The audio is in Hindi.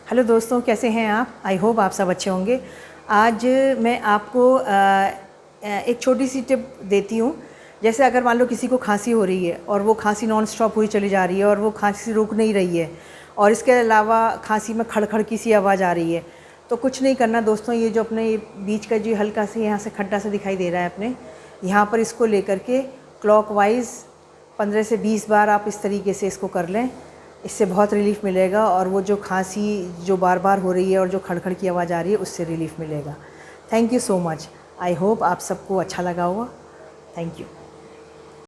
हेलो दोस्तों, कैसे हैं आप? आई होप आप सब अच्छे होंगे। आज मैं आपको एक छोटी सी टिप देती हूँ। जैसे अगर मान लो किसी को खांसी हो रही है और वो खांसी नॉन स्टॉप हुई चली जा रही है और वो खांसी रुक नहीं रही है, और इसके अलावा खांसी में खड़खड़ की सी आवाज़ आ रही है, तो कुछ नहीं करना दोस्तों। ये जो अपने बीच का जो हल्का से यहाँ से खड्डा सा दिखाई दे रहा है अपने यहाँ पर, इसको लेकर के क्लॉकवाइज 15 से 20 बार आप इस तरीके से इसको कर लें। इससे बहुत रिलीफ़ मिलेगा और वो जो खांसी जो बार बार हो रही है और जो खड़खड़ की आवाज़ आ रही है उससे रिलीफ़ मिलेगा। Thank you so much. I hope आप सबको अच्छा लगा होगा। Thank you.